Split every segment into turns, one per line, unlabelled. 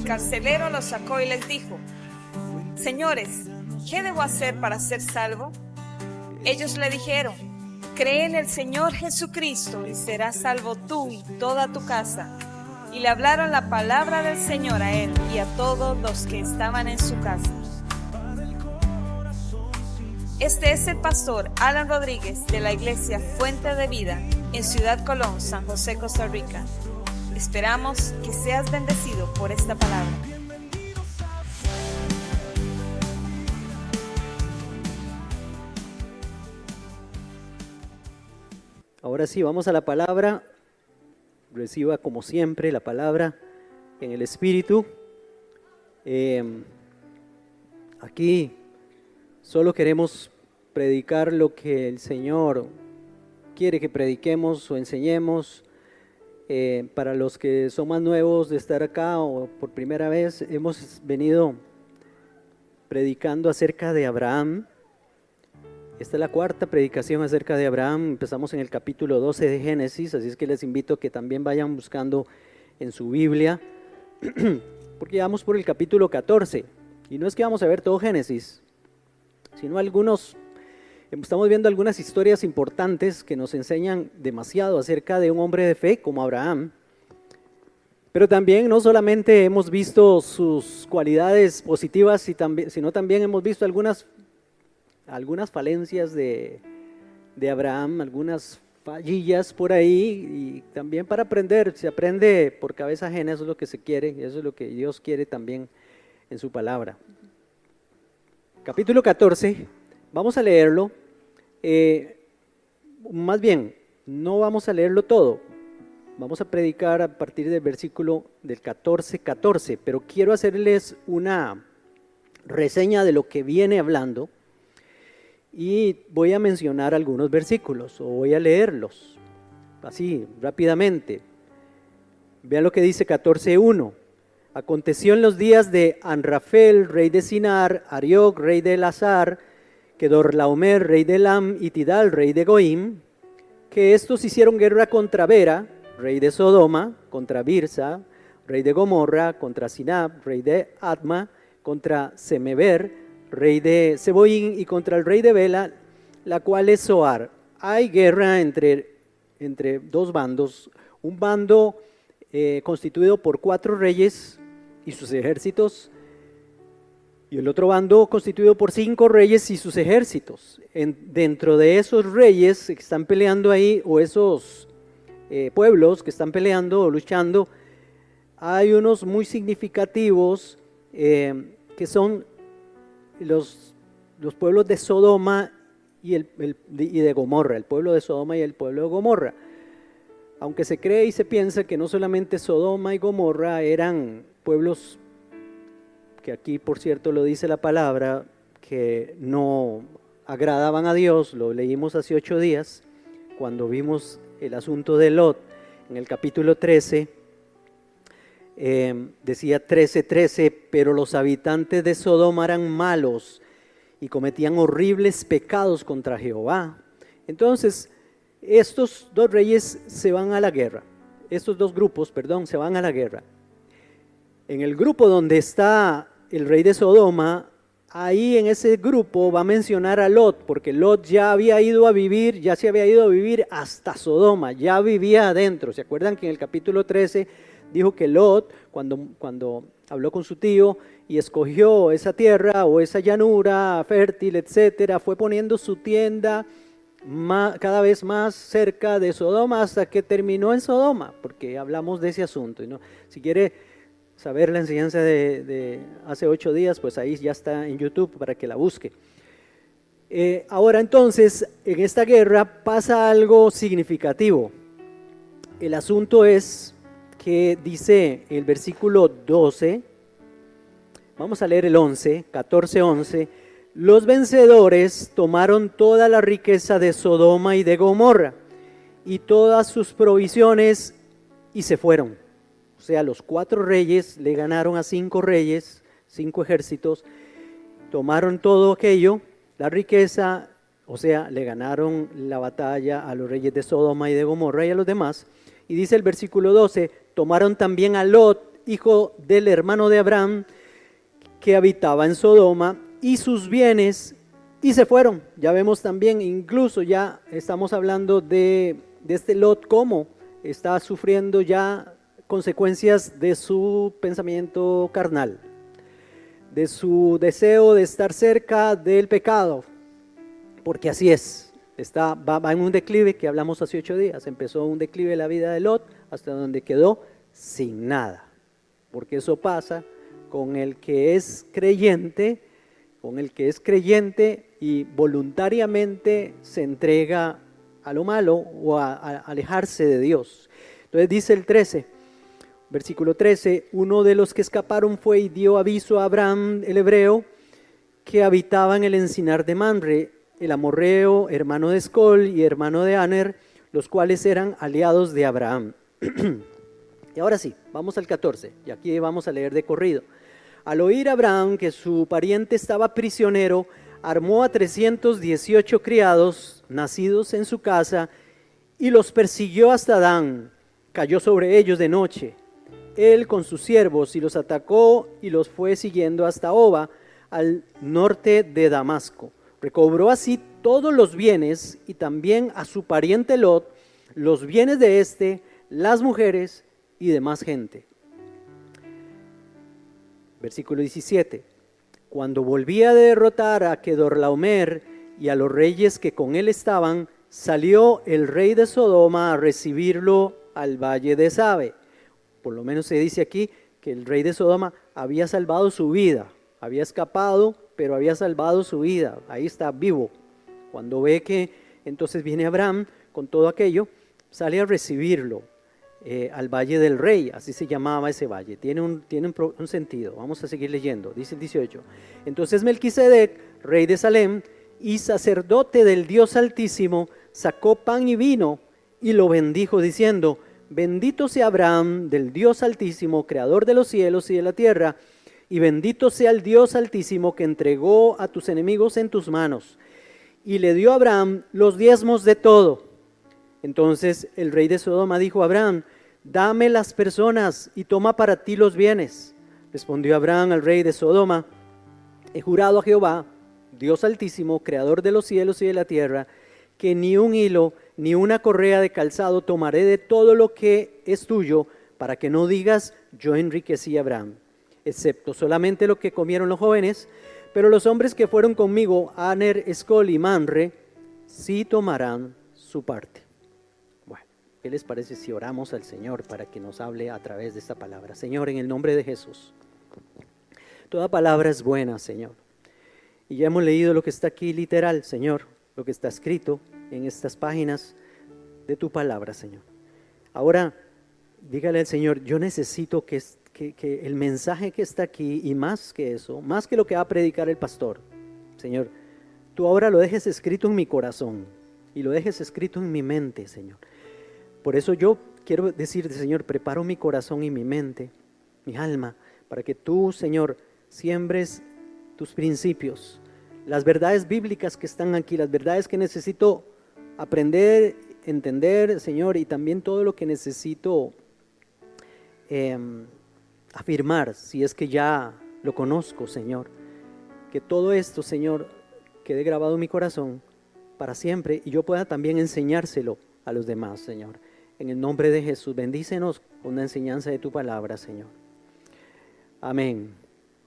carcelero los sacó y les dijo: Señores, ¿qué debo hacer para ser salvo? Ellos le dijeron: Cree en el Señor Jesucristo y serás salvo tú y toda tu casa. Y le hablaron la palabra del Señor a él y a todos los que estaban en su casa. Este es el pastor Alan Rodríguez de la iglesia Fuente de Vida en Ciudad Colón, San José, Costa Rica. Esperamos que seas bendecido por esta palabra.
Ahora sí, vamos a la palabra. Reciba como siempre la palabra en el Espíritu. Aquí solo queremos predicar lo que el Señor quiere que prediquemos o enseñemos. Para los que son más nuevos de estar acá o por primera vez, hemos venido predicando acerca de Abraham. Esta es la cuarta predicación acerca de Abraham. Empezamos en el capítulo 12 de Génesis, así es que les invito a que también vayan buscando en su Biblia, porque vamos por el capítulo 14. Y no es que vamos a ver todo Génesis, sino estamos viendo algunas historias importantes que nos enseñan demasiado acerca de un hombre de fe como Abraham. Pero también no solamente hemos visto sus cualidades positivas, sino también hemos visto algunas falencias de Abraham, algunas fallillas por ahí, y también para aprender, se aprende por cabeza ajena, eso es lo que se quiere, eso es lo que Dios quiere también en su palabra. Capítulo 14, vamos a leerlo, más bien, no vamos a leerlo todo, vamos a predicar a partir del versículo del 14, pero quiero hacerles una reseña de lo que viene hablando. Y voy a mencionar algunos versículos, o voy a leerlos, así, rápidamente. Vean lo que dice 14:1. Aconteció en los días de Anrafel, rey de Sinar, Arioc, rey de Elazar, Kedorlaomer, rey de Elam, y Tidal, rey de Goim, que estos hicieron guerra contra Bera, rey de Sodoma, contra Birsa, rey de Gomorra, contra Sinab, rey de Adma, contra Semeber, rey de Seboín, y contra el rey de Bela, la cual es Zoar. Hay guerra entre dos bandos, un bando constituido por 4 reyes y sus ejércitos, y el otro bando constituido por 5 reyes y sus ejércitos. Dentro de esos reyes que están peleando ahí, o esos pueblos que están peleando o luchando, hay unos muy significativos que son los pueblos de Sodoma y de Gomorra, el pueblo de Sodoma y el pueblo de Gomorra. Aunque se cree y se piensa que no solamente Sodoma y Gomorra eran pueblos que aquí, por cierto, lo dice la palabra, que no agradaban a Dios, lo leímos hace 8 días, cuando vimos el asunto de Lot, en el capítulo 13, decía 13:13, pero los habitantes de Sodoma eran malos y cometían horribles pecados contra Jehová. Entonces, estos dos reyes se van a la guerra, estos dos grupos, se van a la guerra. En el grupo donde está el rey de Sodoma, ahí en ese grupo va a mencionar a Lot, porque Lot ya se había ido a vivir hasta Sodoma, ya vivía adentro. ¿Se acuerdan que en el capítulo 13 dijo que Lot, cuando habló con su tío y escogió esa tierra o esa llanura fértil, etcétera, fue poniendo su tienda cada vez más cerca de Sodoma hasta que terminó en Sodoma, porque hablamos de ese asunto. ¿No? Si quiere saber la enseñanza de hace 8 días, pues ahí ya está en YouTube para que la busque. Ahora entonces, en esta guerra pasa algo significativo. El asunto es que dice el versículo 12, vamos a leer el 14:11, los vencedores tomaron toda la riqueza de Sodoma y de Gomorra y todas sus provisiones y se fueron. O sea, los 4 reyes le ganaron a 5 reyes, 5 ejércitos, tomaron todo aquello, la riqueza, o sea, le ganaron la batalla a los reyes de Sodoma y de Gomorra y a los demás. Y dice el versículo 12, tomaron también a Lot, hijo del hermano de Abraham, que habitaba en Sodoma, y sus bienes, y se fueron. Ya vemos también, incluso ya estamos hablando de este Lot, cómo está sufriendo ya consecuencias de su pensamiento carnal, de su deseo de estar cerca del pecado, porque así es, va en un declive que hablamos hace 8 días, empezó un declive la vida de Lot hasta donde quedó sin nada, porque eso pasa con el que es creyente, y voluntariamente se entrega a lo malo o a alejarse de Dios. Entonces dice el 13, versículo 13, uno de los que escaparon fue y dio aviso a Abraham, el hebreo, que habitaba en el encinar de Mamre, el amorreo, hermano de Escol y hermano de Aner, los cuales eran aliados de Abraham. Y ahora sí, vamos al 14, y aquí vamos a leer de corrido. Al oír Abraham que su pariente estaba prisionero, armó a 318 criados nacidos en su casa y los persiguió hasta Dan. Cayó sobre ellos de noche, él con sus siervos, y los atacó y los fue siguiendo hasta Oba, al norte de Damasco. Recobró así todos los bienes y también a su pariente Lot, los bienes de éste, las mujeres y demás gente. Versículo 17. Cuando volvía de derrotar a Kedorlaomer y a los reyes que con él estaban, salió el rey de Sodoma a recibirlo al valle de Sabe. Por lo menos se dice aquí que el rey de Sodoma había salvado su vida, había escapado, pero había salvado su vida, ahí está vivo. Cuando ve que entonces viene Abraham con todo aquello, sale a recibirlo al valle del rey, así se llamaba ese valle, tiene un sentido. Vamos a seguir leyendo, dice el 18. Entonces Melquisedec, rey de Salem y sacerdote del Dios Altísimo, sacó pan y vino y lo bendijo diciendo: bendito sea Abraham del Dios Altísimo, creador de los cielos y de la tierra, y bendito sea el Dios Altísimo que entregó a tus enemigos en tus manos. Y le dio a Abraham los diezmos de todo. Entonces el rey de Sodoma dijo a Abraham: dame las personas y toma para ti los bienes. Respondió Abraham al rey de Sodoma: he jurado a Jehová, Dios Altísimo, creador de los cielos y de la tierra, que ni un hilo ni una correa de calzado tomaré de todo lo que es tuyo, para que no digas: yo enriquecí a Abraham, excepto solamente lo que comieron los jóvenes, pero los hombres que fueron conmigo, Aner, Escol y Mamre, sí tomarán su parte. Bueno, ¿qué les parece si oramos al Señor para que nos hable a través de esta palabra? Señor, en el nombre de Jesús, toda palabra es buena, Señor. Y ya hemos leído lo que está aquí literal, Señor, lo que está escrito en estas páginas de tu palabra, Señor. Ahora, dígale al Señor: yo necesito que el mensaje que está aquí, y más que eso, más que lo que va a predicar el pastor, Señor, tú ahora lo dejes escrito en mi corazón y lo dejes escrito en mi mente, Señor. Por eso yo quiero decirte, Señor, preparo mi corazón y mi mente, mi alma, para que tú, Señor, siembres tus principios, las verdades bíblicas que están aquí, las verdades que necesito aprender, entender, Señor, y también todo lo que necesito afirmar, si es que ya lo conozco, Señor. Que todo esto, Señor, quede grabado en mi corazón para siempre y yo pueda también enseñárselo a los demás, Señor. En el nombre de Jesús, bendícenos con la enseñanza de tu palabra, Señor. Amén.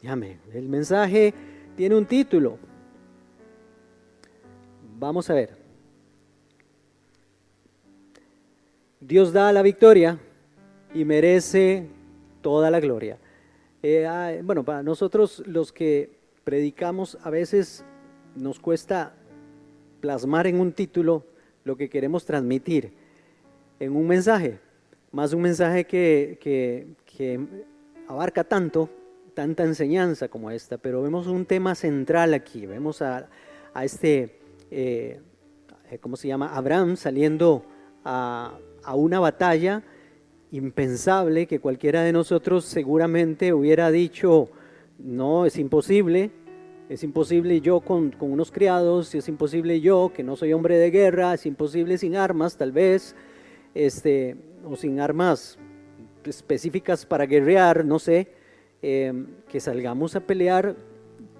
Amén. El mensaje tiene un título. Vamos a ver. Dios da la victoria y merece toda la gloria. Bueno, para nosotros los que predicamos a veces nos cuesta plasmar en un título lo que queremos transmitir en un mensaje, más un mensaje que abarca tanta enseñanza como esta, pero vemos un tema central aquí, vemos a este, ¿cómo se llama? Abraham saliendo a una batalla impensable que cualquiera de nosotros seguramente hubiera dicho: no, es imposible yo con unos criados, es imposible yo que no soy hombre de guerra, es imposible sin armas tal vez, o sin armas específicas para guerrear, no sé, que salgamos a pelear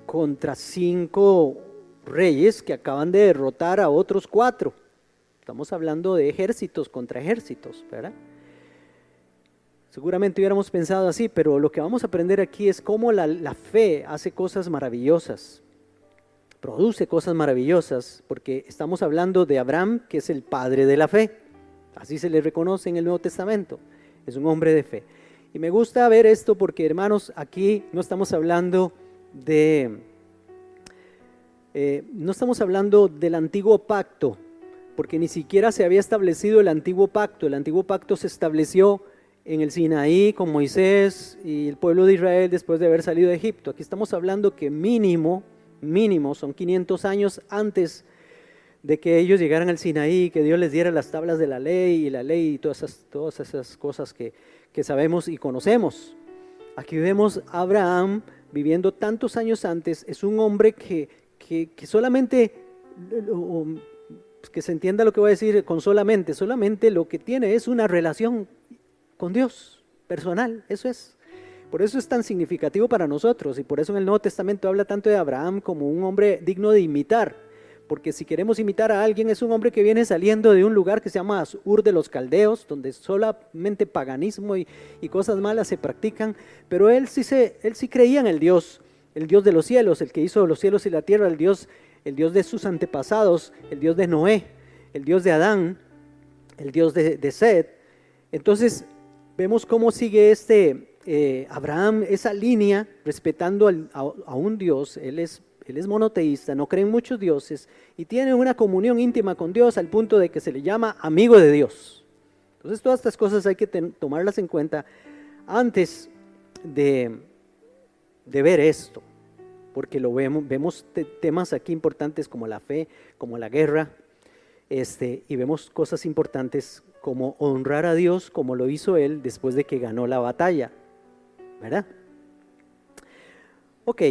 contra 5 reyes que acaban de derrotar a otros 4. Estamos hablando de ejércitos contra ejércitos, ¿verdad? Seguramente hubiéramos pensado así, pero lo que vamos a aprender aquí es cómo la fe hace cosas maravillosas, produce cosas maravillosas, porque estamos hablando de Abraham, que es el padre de la fe. Así se le reconoce en el Nuevo Testamento, es un hombre de fe. Y me gusta ver esto porque, hermanos, aquí no estamos hablando del antiguo pacto, porque ni siquiera se había establecido el antiguo pacto. El antiguo pacto se estableció en el Sinaí con Moisés y el pueblo de Israel después de haber salido de Egipto. Aquí estamos hablando que mínimo son 500 años antes de que ellos llegaran al Sinaí, que Dios les diera las tablas de la ley y todas esas cosas que sabemos y conocemos. Aquí vemos a Abraham viviendo tantos años antes. Es un hombre que solamente, que se entienda lo que voy a decir con solamente lo que tiene es una relación con Dios personal, eso es. Por eso es tan significativo para nosotros y por eso en el Nuevo Testamento habla tanto de Abraham como un hombre digno de imitar, porque si queremos imitar a alguien es un hombre que viene saliendo de un lugar que se llama Ur de los Caldeos, donde solamente paganismo y cosas malas se practican, pero él sí creía en el Dios de los cielos, el que hizo los cielos y la tierra, el Dios de sus antepasados, el Dios de Noé, el Dios de Adán, el Dios de Set. Entonces vemos cómo sigue Abraham esa línea, respetando a un Dios. Él es monoteísta, no cree en muchos dioses y tiene una comunión íntima con Dios al punto de que se le llama amigo de Dios. Entonces todas estas cosas hay que tomarlas en cuenta antes de ver esto, porque vemos temas aquí importantes como la fe, como la guerra, y vemos cosas importantes como honrar a Dios como lo hizo él después de que ganó la batalla, ¿verdad? Ok,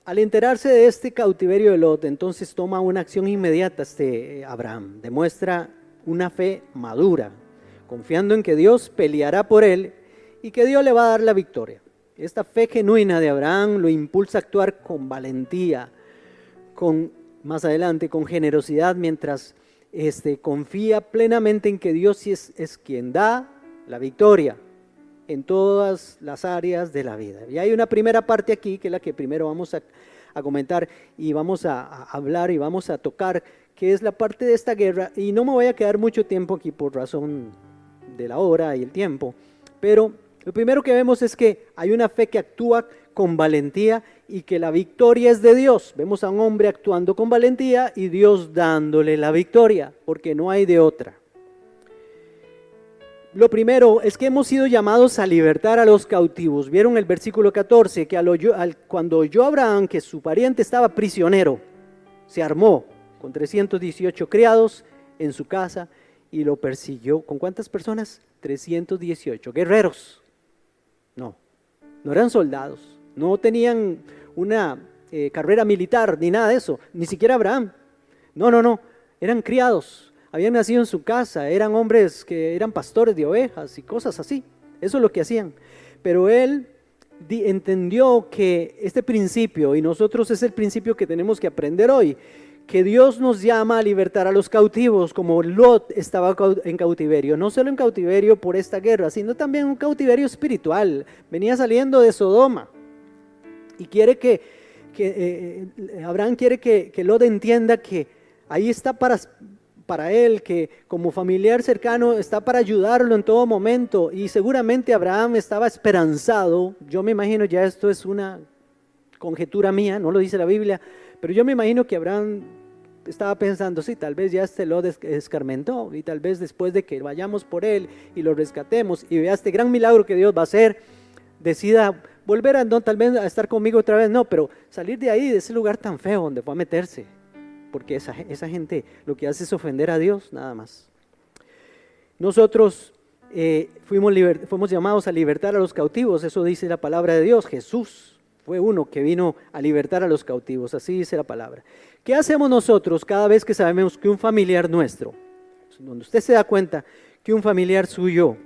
al enterarse de este cautiverio de Lot, entonces toma una acción inmediata Abraham, demuestra una fe madura, confiando en que Dios peleará por él y que Dios le va a dar la victoria. Esta fe genuina de Abraham lo impulsa a actuar con valentía, más adelante con generosidad, mientras confía plenamente en que Dios sí es quien da la victoria en todas las áreas de la vida. Y hay una primera parte aquí que es la que primero vamos a comentar y vamos a hablar y vamos a tocar, que es la parte de esta guerra, y no me voy a quedar mucho tiempo aquí por razón de la hora y el tiempo, pero lo primero que vemos es que hay una fe que actúa con valentía y que la victoria es de Dios. Vemos a un hombre actuando con valentía y Dios dándole la victoria, porque no hay de otra. Lo primero es que hemos sido llamados a libertar a los cautivos. Vieron el versículo 14, que cuando oyó Abraham que su pariente estaba prisionero, se armó con 318 criados en su casa y lo persiguió. ¿Con cuántas personas? 318 guerreros. No eran soldados, no tenían una carrera militar ni nada de eso, ni siquiera Abraham. No, eran criados, habían nacido en su casa, eran hombres que eran pastores de ovejas y cosas así. Eso es lo que hacían. Pero él entendió que este principio, y nosotros es el principio que tenemos que aprender hoy, que Dios nos llama a libertar a los cautivos, como Lot estaba en cautiverio, no solo en cautiverio por esta guerra, sino también un cautiverio espiritual. Venía saliendo de Sodoma y quiere Abraham quiere que Lot entienda que ahí está para él, que como familiar cercano está para ayudarlo en todo momento, y seguramente Abraham estaba esperanzado. Yo me imagino, ya esto es una conjetura mía, no lo dice la Biblia, pero yo me imagino que Abraham estaba pensando, sí, tal vez ya Lot escarmentó y tal vez después de que vayamos por él y lo rescatemos y vea este gran milagro que Dios va a hacer, decida volver tal vez a estar conmigo otra vez. No, pero salir de ahí, de ese lugar tan feo donde fue a meterse, porque esa gente lo que hace es ofender a Dios, nada más. Nosotros fuimos llamados a libertar a los cautivos, eso dice la palabra de Dios. Jesús fue uno que vino a libertar a los cautivos, así dice la palabra. ¿Qué hacemos nosotros cada vez que sabemos que un familiar nuestro, donde usted se da cuenta que un familiar suyo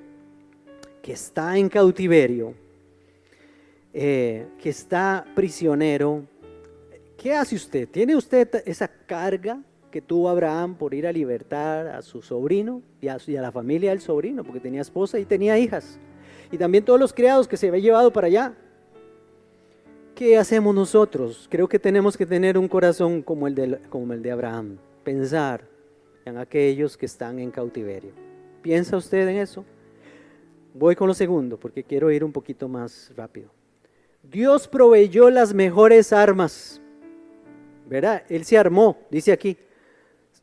que está en cautiverio, que está prisionero, ¿qué hace usted? ¿Tiene usted esa carga que tuvo Abraham por ir a libertar a su sobrino y a la familia del sobrino, porque tenía esposa y tenía hijas, y también todos los criados que se había llevado para allá? ¿Qué hacemos nosotros? Creo que tenemos que tener un corazón como el de Abraham, pensar en aquellos que están en cautiverio. ¿Piensa usted en eso? Voy con lo segundo, porque quiero ir un poquito más rápido. Dios proveyó las mejores armas, ¿verdad? Él se armó, dice aquí,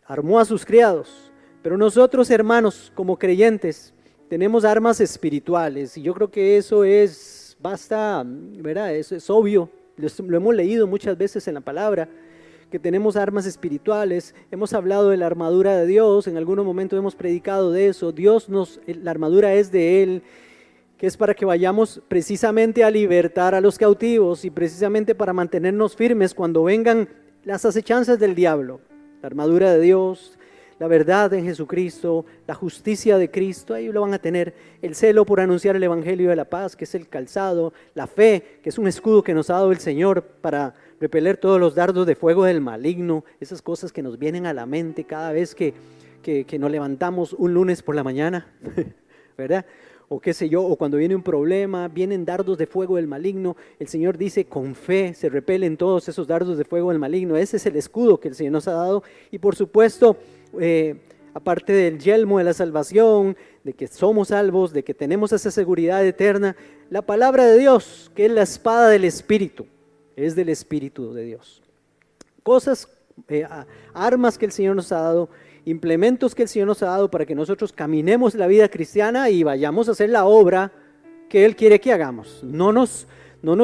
armó a sus criados, pero nosotros, hermanos, como creyentes, tenemos armas espirituales, y yo creo que eso basta, ¿verdad? Eso es obvio, lo hemos leído muchas veces en la palabra, que tenemos armas espirituales. Hemos hablado de la armadura de Dios, en algunos momentos hemos predicado de eso. La armadura es de Él, que es para que vayamos precisamente a libertar a los cautivos y precisamente para mantenernos firmes cuando vengan las acechanzas del diablo. La armadura de Dios, la verdad en Jesucristo, la justicia de Cristo, ahí lo van a tener. El celo por anunciar el evangelio de la paz, que es el calzado, la fe, que es un escudo que nos ha dado el Señor para repeler todos los dardos de fuego del maligno, esas cosas que nos vienen a la mente cada vez que nos levantamos un lunes por la mañana, ¿verdad? O qué sé yo, o cuando viene un problema, vienen dardos de fuego del maligno. El Señor dice, con fe se repelen todos esos dardos de fuego del maligno. Ese es el escudo que el Señor nos ha dado. Y por supuesto, aparte del yelmo de la salvación, de que somos salvos, de que tenemos esa seguridad eterna, la palabra de Dios, que es la espada del Espíritu, es del Espíritu de Dios. Cosas, armas que el Señor nos ha dado, implementos que el Señor nos ha dado para que nosotros caminemos la vida cristiana y vayamos a hacer la obra que Él quiere que hagamos. No nos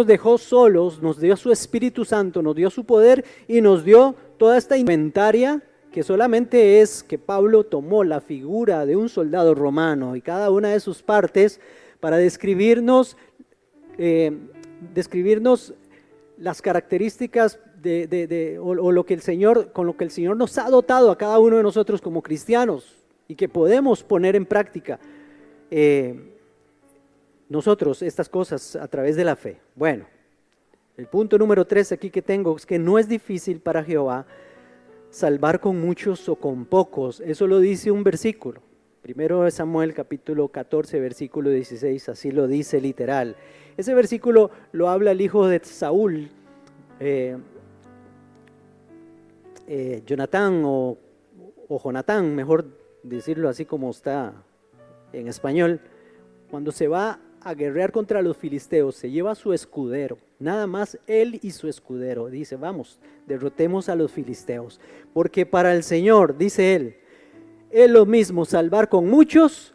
dejó solos, nos dio su Espíritu Santo, nos dio su poder y nos dio toda esta indumentaria, que solamente es que Pablo tomó la figura de un soldado romano y cada una de sus partes para describirnos las características o lo que con lo que el Señor nos ha dotado a cada uno de nosotros como cristianos y que podemos poner en práctica nosotros estas cosas a través de la fe. Bueno, el punto número 3 aquí que tengo es que no es difícil para Jehová salvar con muchos o con pocos. Eso lo dice un versículo. Primero de Samuel capítulo 14 versículo 16, así lo dice literal. Ese versículo lo habla el hijo de Saúl, Jonatán o Jonatán, mejor decirlo así como está en español. Cuando se va a guerrear contra los filisteos, se lleva a su escudero, nada más él y su escudero. Dice, vamos, derrotemos a los filisteos, porque para el Señor, dice él, es lo mismo salvar con muchos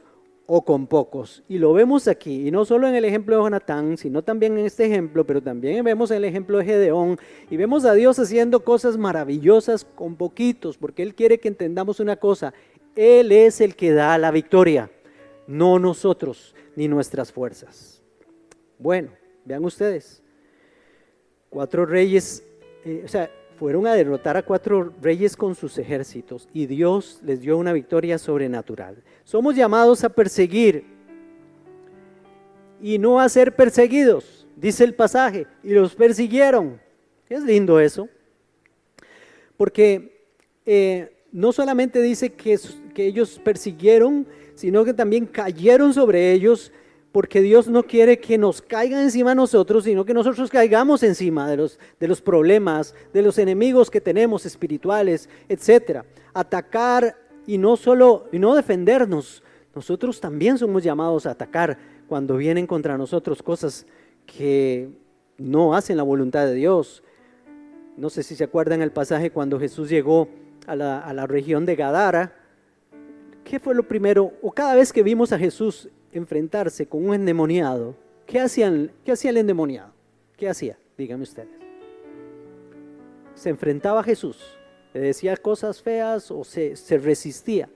o con pocos. Y lo vemos aquí, y no solo en el ejemplo de Jonatán, sino también en este ejemplo, pero también vemos en el ejemplo de Gedeón, y vemos a Dios haciendo cosas maravillosas con poquitos, porque Él quiere que entendamos una cosa: Él es el que da la victoria, no nosotros ni nuestras fuerzas. Bueno, vean ustedes, 4 reyes, fueron a derrotar a 4 reyes con sus ejércitos y Dios les dio una victoria sobrenatural. Somos llamados a perseguir y no a ser perseguidos, dice el pasaje, y los persiguieron. Es lindo eso, porque no solamente dice que ellos persiguieron, sino que también cayeron sobre ellos, porque Dios no quiere que nos caigan encima a nosotros, sino que nosotros caigamos encima de los problemas, de los enemigos que tenemos espirituales, etc. Atacar y no defendernos. Nosotros también somos llamados a atacar cuando vienen contra nosotros cosas que no hacen la voluntad de Dios. No sé si se acuerdan el pasaje cuando Jesús llegó a la región de Gadara. ¿Qué fue lo primero? O cada vez que vimos a Jesús enfrentarse con un endemoniado, ¿qué hacía el endemoniado? ¿Qué hacía? Díganme ustedes. ¿Se enfrentaba a Jesús? ¿Le decía cosas feas o se resistía?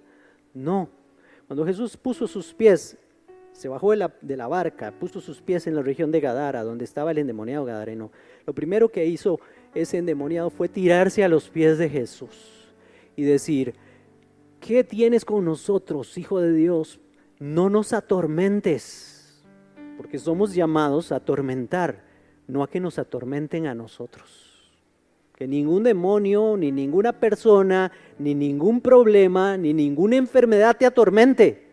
No. Cuando Jesús puso sus pies, se bajó de la barca, puso sus pies en la región de Gadara, donde estaba el endemoniado gadareno, lo primero que hizo ese endemoniado fue tirarse a los pies de Jesús y decir: ¿qué tienes con nosotros, Hijo de Dios? No nos atormentes. porque somos llamados a atormentar, no a que nos atormenten a nosotros. Que ningún demonio, ni ninguna persona, ni ningún problema, ni ninguna enfermedad te atormente.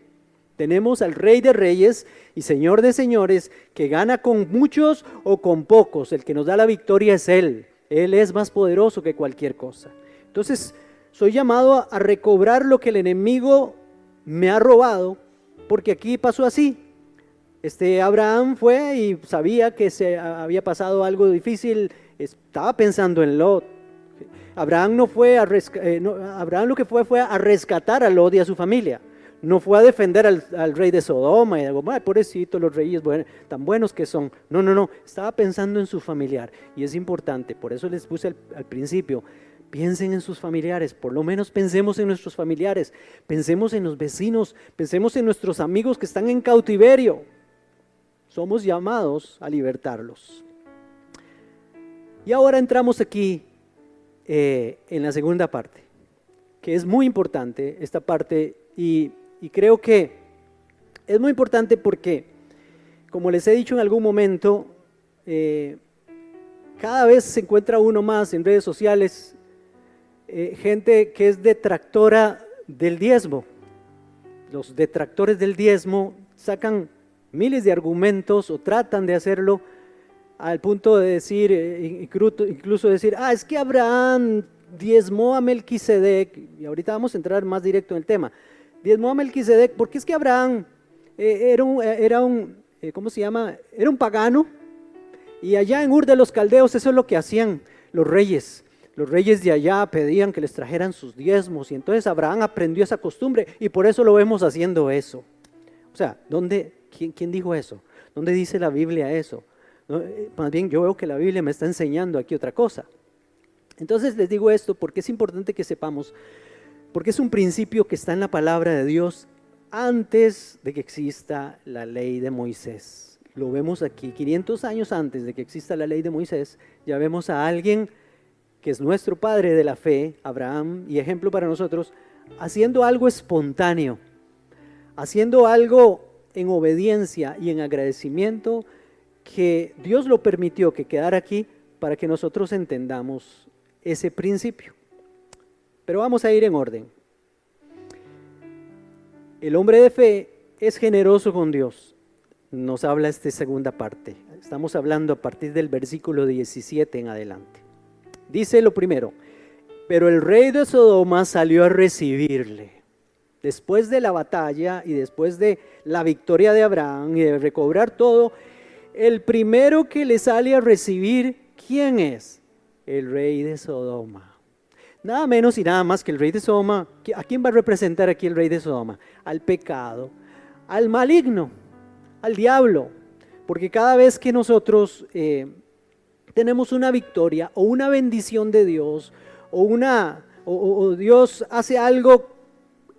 Tenemos al Rey de Reyes y Señor de Señores, que gana con muchos o con pocos. El que nos da la victoria es Él. Él es más poderoso que cualquier cosa. Entonces, soy llamado a recobrar lo que el enemigo me ha robado, porque aquí pasó así. Abraham fue y sabía que se había pasado algo difícil, estaba pensando en Lot. Abraham lo que fue a rescatar a Lot y a su familia. No fue a defender al rey de Sodoma y digo, pobrecito, los reyes tan buenos que son. No, estaba pensando en su familiar. Y es importante, por eso les puse al principio, piensen en sus familiares, por lo menos pensemos en nuestros familiares, pensemos en los vecinos, pensemos en nuestros amigos que están en cautiverio. Somos llamados a libertarlos. Y ahora entramos aquí en la segunda parte, que es muy importante esta parte y creo que es muy importante porque, como les he dicho en algún momento, cada vez se encuentra uno más en redes sociales, gente que es detractora del diezmo. Los detractores del diezmo sacan miles de argumentos o tratan de hacerlo al punto de decir, incluso decir, es que Abraham diezmó a Melquisedec, y ahorita vamos a entrar más directo en el tema, diezmó a Melquisedec, porque es que Abraham era un pagano, y allá en Ur de los Caldeos eso es lo que hacían los reyes de allá pedían que les trajeran sus diezmos, y entonces Abraham aprendió esa costumbre, y por eso lo vemos haciendo eso. O sea, ¿quién dijo eso? ¿Dónde dice la Biblia eso? No, más bien yo veo que la Biblia me está enseñando aquí otra cosa. Entonces les digo esto porque es importante que sepamos, porque es un principio que está en la palabra de Dios antes de que exista la ley de Moisés. Lo vemos aquí, 500 años antes de que exista la ley de Moisés, ya vemos a alguien que es nuestro padre de la fe, Abraham, y ejemplo para nosotros, haciendo algo espontáneo, haciendo algo en obediencia y en agradecimiento, que Dios lo permitió que quedara aquí para que nosotros entendamos ese principio. Pero vamos a ir en orden. El hombre de fe es generoso con Dios. Nos habla esta segunda parte. Estamos hablando a partir del versículo 17 en adelante. Dice lo primero: pero el rey de Sodoma salió a recibirle. Después de la batalla y después de la victoria de Abraham y de recobrar todo, el primero que le sale a recibir, ¿quién es? El rey de Sodoma. Nada menos y nada más que el rey de Sodoma. ¿A quién va a representar aquí el rey de Sodoma? Al pecado, al maligno, al diablo. Porque cada vez que nosotros tenemos una victoria o una bendición de Dios o Dios hace algo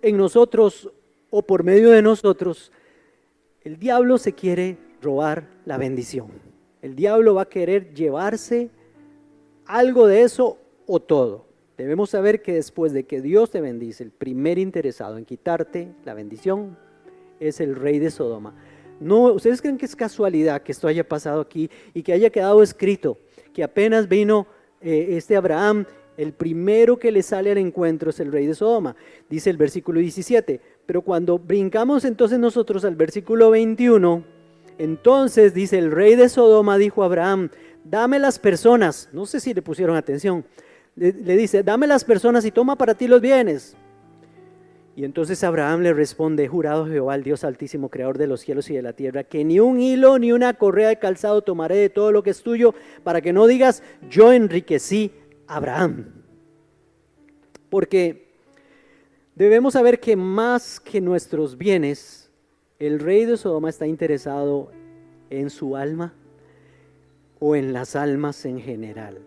en nosotros o por medio de nosotros, el diablo se quiere robar la bendición. El diablo va a querer llevarse algo de eso o todo. Debemos saber que después de que Dios te bendice, el primer interesado en quitarte la bendición es el rey de Sodoma. No, ¿ustedes creen que es casualidad que esto haya pasado aquí y que haya quedado escrito que apenas vino Abraham, el primero que le sale al encuentro es el rey de Sodoma? Dice el versículo 17, pero cuando brincamos entonces nosotros al versículo 21, entonces dice: el rey de Sodoma dijo a Abraham, dame las personas. No sé si le pusieron atención. Le dice, dame las personas y toma para ti los bienes. Y entonces Abraham le responde: jurado Jehová, el Dios altísimo, creador de los cielos y de la tierra, que ni un hilo ni una correa de calzado tomaré de todo lo que es tuyo, para que no digas, yo enriquecí a Abraham. Porque debemos saber que más que nuestros bienes, el rey de Sodoma está interesado en su alma o en las almas en general.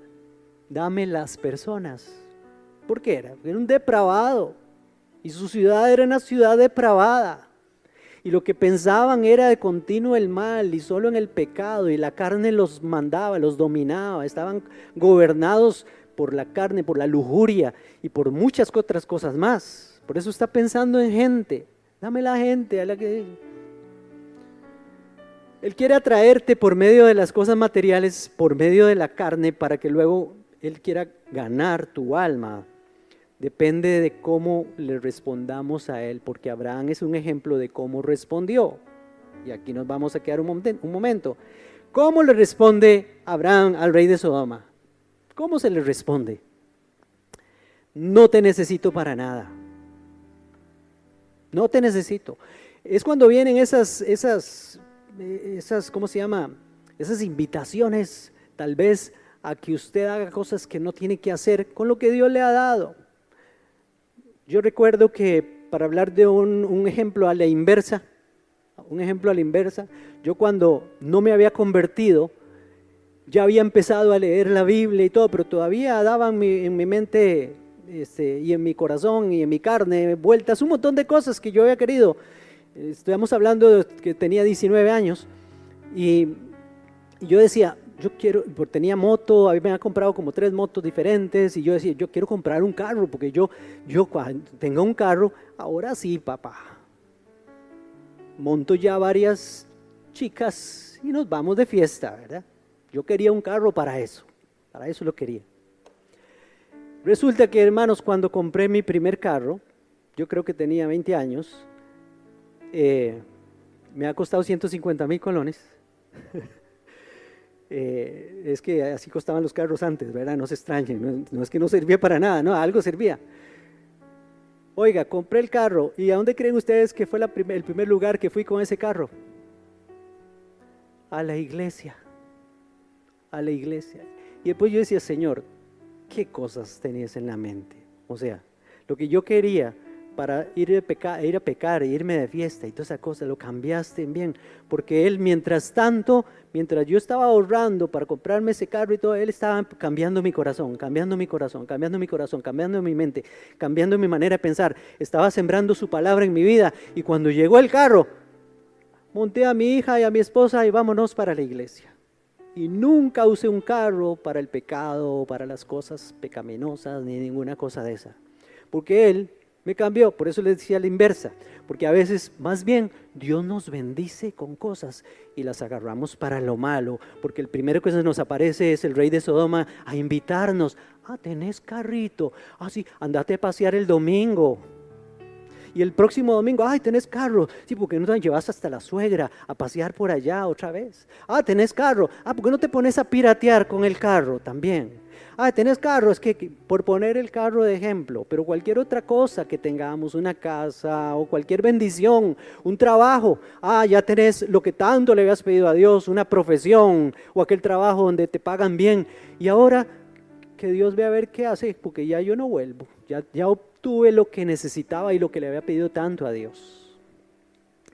Dame las personas. ¿Por qué? Era un depravado y su ciudad era una ciudad depravada. Y lo que pensaban era de continuo el mal y solo en el pecado, y la carne los mandaba, los dominaba, estaban gobernados por la carne, por la lujuria y por muchas otras cosas más. Por eso está pensando en gente. Dame la gente a la que... Él quiere atraerte por medio de las cosas materiales, por medio de la carne, para que luego Él quiera ganar tu alma. Depende de cómo le respondamos a Él, porque Abraham es un ejemplo de cómo respondió. Y aquí nos vamos a quedar un momento. ¿Cómo le responde Abraham al rey de Sodoma? ¿Cómo se le responde? No te necesito para nada. No te necesito. Es cuando vienen esas, ¿cómo se llama? Esas invitaciones, tal vez a que usted haga cosas que no tiene que hacer con lo que Dios le ha dado. Yo recuerdo que, para hablar de un ejemplo a la inversa, yo cuando no me había convertido, ya había empezado a leer la Biblia y todo, pero todavía daban en mi mente y en mi corazón y en mi carne vueltas un montón de cosas que yo había querido. Estamos hablando de que tenía 19 años y yo decía, yo quiero, porque tenía moto, a mí me había comprado como 3 motos diferentes y yo decía, yo quiero comprar un carro porque yo cuando tenga un carro, ahora sí, papá, monto ya varias chicas y nos vamos de fiesta, ¿verdad? Yo quería un carro para eso lo quería. Resulta que, hermanos, cuando compré mi primer carro, yo creo que tenía 20 años, me ha costado 150,000 colones. Es que así costaban los carros antes, ¿verdad? No se extrañen, no es que no servía para nada, no, algo servía. Oiga, compré el carro, ¿y a dónde creen ustedes que fue el primer lugar que fui con ese carro? A la iglesia. Y después yo decía, Señor, ¿qué cosas tenías en la mente? O sea, lo que yo quería para ir a pecar, irme de fiesta y toda esa cosa, lo cambiaste en bien, porque Él mientras yo estaba ahorrando para comprarme ese carro y todo, Él estaba cambiando mi corazón, cambiando mi mente, cambiando mi manera de pensar, estaba sembrando su palabra en mi vida, y cuando llegó el carro, monté a mi hija y a mi esposa y vámonos para la iglesia. Y nunca usé un carro para el pecado, para las cosas pecaminosas, ni ninguna cosa de esa, porque Él me cambió. Por eso les decía la inversa, porque a veces más bien Dios nos bendice con cosas y las agarramos para lo malo, porque el primero que se nos aparece es el rey de Sodoma a invitarnos. Tenés carrito, sí, andate a pasear el domingo. Y el próximo domingo, tenés carro, sí, ¿por qué no te llevas hasta la suegra a pasear por allá otra vez? Tenés carro, ¿por qué no te pones a piratear con el carro también? Tenés carro, es que por poner el carro de ejemplo, pero cualquier otra cosa que tengamos, una casa o cualquier bendición, un trabajo, ya tenés lo que tanto le habías pedido a Dios, una profesión o aquel trabajo donde te pagan bien, y ahora que Dios ve a ver qué hace, porque ya yo no vuelvo, ya obtuve lo que necesitaba y lo que le había pedido tanto a Dios.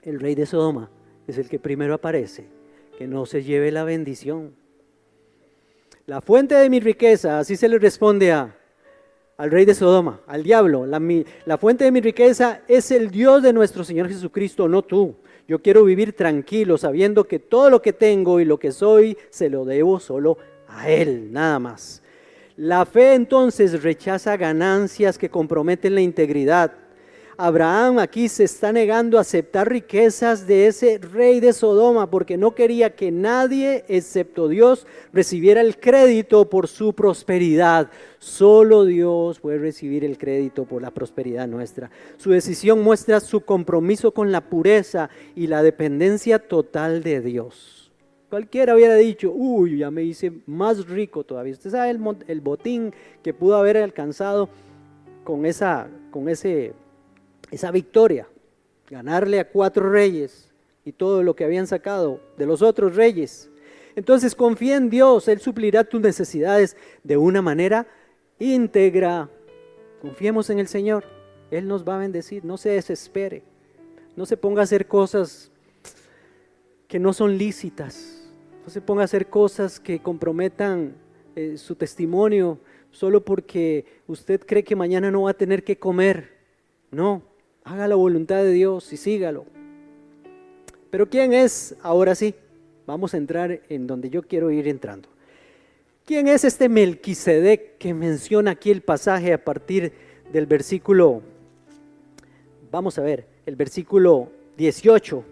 El rey de Sodoma es el que primero aparece, que no se lleve la bendición. La fuente de mi riqueza, así se le responde al rey de Sodoma, al diablo. La fuente de mi riqueza es el Dios de nuestro Señor Jesucristo, no tú. Yo quiero vivir tranquilo, sabiendo que todo lo que tengo y lo que soy, se lo debo solo a Él, nada más. La fe entonces rechaza ganancias que comprometen la integridad. Abraham aquí se está negando a aceptar riquezas de ese rey de Sodoma porque no quería que nadie excepto Dios recibiera el crédito por su prosperidad. Solo Dios puede recibir el crédito por la prosperidad nuestra. Su decisión muestra su compromiso con la pureza y la dependencia total de Dios. Cualquiera hubiera dicho, ya me hice más rico todavía. Usted sabe el botín que pudo haber alcanzado con esa victoria, ganarle a 4 reyes y todo lo que habían sacado de los otros reyes. Entonces confía en Dios, Él suplirá tus necesidades de una manera íntegra. Confiemos en el Señor, Él nos va a bendecir, no se desespere, no se ponga a hacer cosas que no son lícitas, no se ponga a hacer cosas que comprometan su testimonio solo porque usted cree que mañana no va a tener que comer. No, haga la voluntad de Dios y sígalo. Pero ¿quién es? Ahora sí, vamos a entrar en donde yo quiero ir entrando. ¿Quién es este Melquisedec que menciona aquí el pasaje a partir del versículo, vamos a ver, el versículo 18?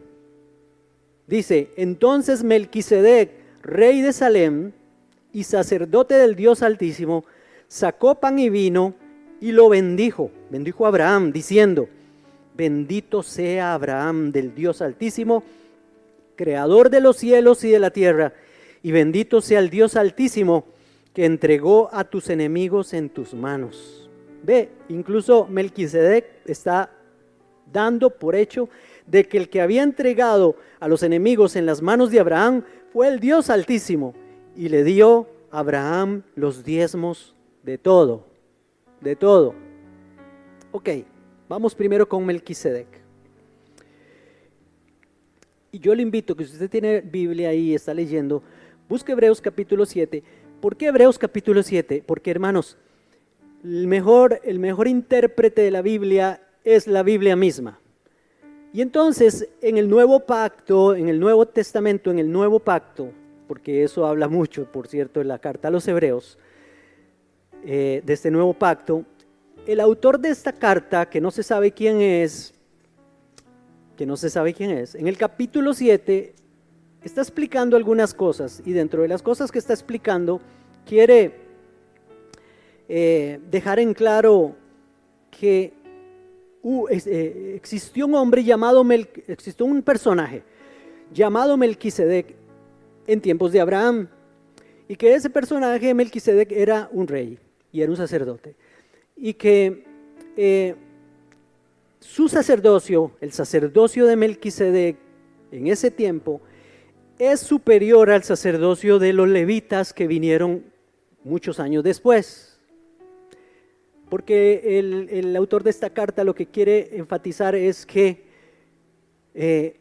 Dice, entonces Melquisedec, rey de Salem y sacerdote del Dios Altísimo, sacó pan y vino y lo bendijo. Bendijo a Abraham, diciendo, bendito sea Abraham del Dios Altísimo, creador de los cielos y de la tierra, y bendito sea el Dios Altísimo que entregó a tus enemigos en tus manos. Ve, incluso Melquisedec está dando por hecho de que el que había entregado a los enemigos en las manos de Abraham fue el Dios Altísimo, y le dio a Abraham los diezmos de todo, de todo. Ok, vamos primero con Melquisedec. Y yo le invito, que si usted tiene Biblia ahí y está leyendo, busque Hebreos capítulo 7. ¿Por qué Hebreos capítulo 7? Porque, hermanos, el mejor intérprete de la Biblia es la Biblia misma. Y entonces, en el Nuevo Pacto, en el Nuevo Testamento, en el Nuevo Pacto, porque eso habla mucho, por cierto, en la carta a los Hebreos, de este Nuevo Pacto, el autor de esta carta, que no se sabe quién es, en el capítulo 7 está explicando algunas cosas, y dentro de las cosas que está explicando quiere dejar en claro que existió un personaje llamado Melquisedec en tiempos de Abraham, y que ese personaje Melquisedec era un rey y era un sacerdote, y que su sacerdocio, el sacerdocio de Melquisedec en ese tiempo, es superior al sacerdocio de los levitas que vinieron muchos años después. Porque el autor de esta carta lo que quiere enfatizar es que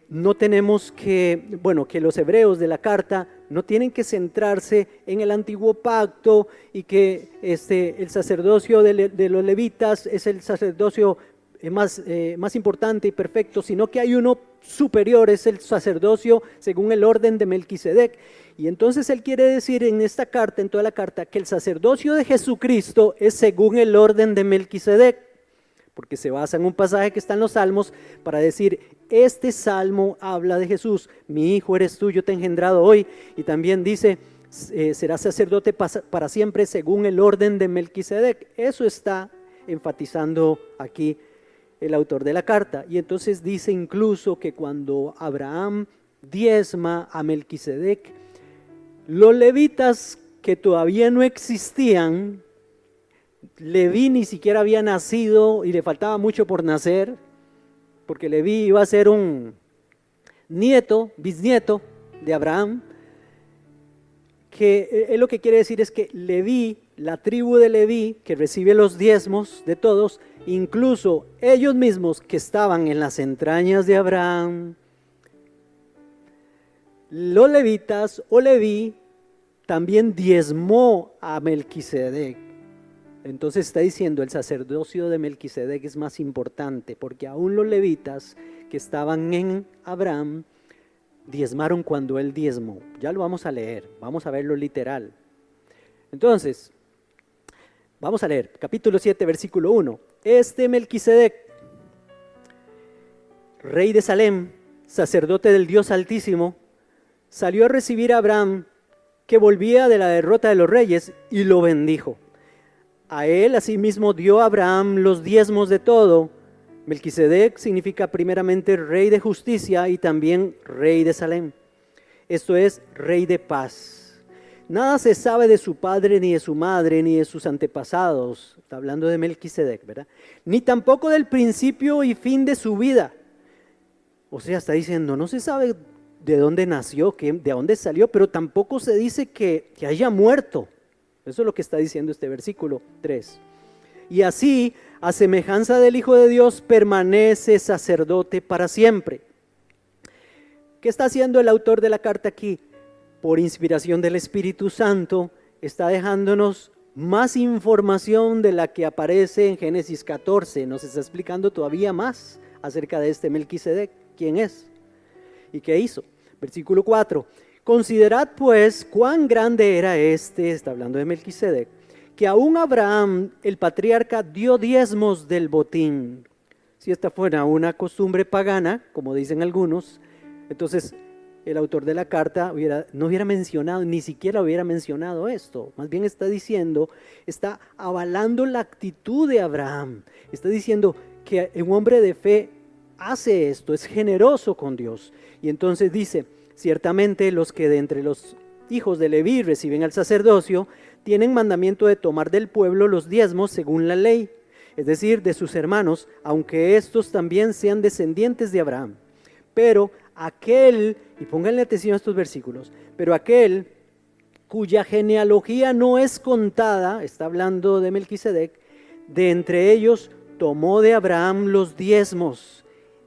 no tenemos que, que los hebreos de la carta no tienen que centrarse en el antiguo pacto, y que el sacerdocio de los levitas es el sacerdocio más importante y perfecto, sino que hay uno superior, es el sacerdocio según el orden de Melquisedec. Y entonces él quiere decir en esta carta, en toda la carta, que el sacerdocio de Jesucristo es según el orden de Melquisedec, porque se basa en un pasaje que está en los Salmos para decir, este salmo habla de Jesús, mi hijo eres tú, yo te he engendrado hoy, y también dice, serás sacerdote para siempre según el orden de Melquisedec. Eso está enfatizando aquí el autor de la carta. Y entonces dice incluso que cuando Abraham diezma a Melquisedec, los levitas que todavía no existían, Leví ni siquiera había nacido y le faltaba mucho por nacer, porque Leví iba a ser un bisnieto de Abraham, que él lo que quiere decir es que Leví, la tribu de Leví, que recibe los diezmos de todos, incluso ellos mismos que estaban en las entrañas de Abraham, los levitas o Leví también diezmó a Melquisedec. Entonces está diciendo, el sacerdocio de Melquisedec es más importante, porque aún los levitas que estaban en Abraham diezmaron cuando él diezmó. Ya lo vamos a leer, vamos a verlo literal. Entonces, vamos a leer capítulo 7, versículo 1. Este Melquisedec, rey de Salem, sacerdote del Dios Altísimo, salió a recibir a Abraham, que volvía de la derrota de los reyes, y lo bendijo. A él asimismo dio Abraham los diezmos de todo. Melquisedec significa primeramente rey de justicia y también rey de Salem. Esto es, rey de paz. Nada se sabe de su padre, ni de su madre, ni de sus antepasados. Está hablando de Melquisedec, ¿verdad? Ni tampoco del principio y fin de su vida. O sea, está diciendo, no se sabe de dónde nació, de dónde salió, pero tampoco se dice que haya muerto. Eso es lo que está diciendo este versículo 3. Y así, a semejanza del Hijo de Dios, permanece sacerdote para siempre. ¿Qué está haciendo el autor de la carta aquí? Por inspiración del Espíritu Santo, está dejándonos más información de la que aparece en Génesis 14. Nos está explicando todavía más acerca de este Melquisedec, quién es y qué hizo. Versículo 4. Considerad pues cuán grande era está hablando de Melquisedec, que aún Abraham, el patriarca, dio diezmos del botín. Si esta fuera una costumbre pagana, como dicen algunos, entonces el autor de la carta no hubiera mencionado, ni siquiera hubiera mencionado esto. Más bien está diciendo, está avalando la actitud de Abraham. Está diciendo que un hombre de fe hace esto, es generoso con Dios. Y entonces dice, ciertamente los que de entre los hijos de Leví reciben al sacerdocio, tienen mandamiento de tomar del pueblo los diezmos según la ley, es decir, de sus hermanos, aunque estos también sean descendientes de Abraham. Pero aquel, y pónganle atención a estos versículos, pero aquel cuya genealogía no es contada, está hablando de Melquisedec, de entre ellos tomó de Abraham los diezmos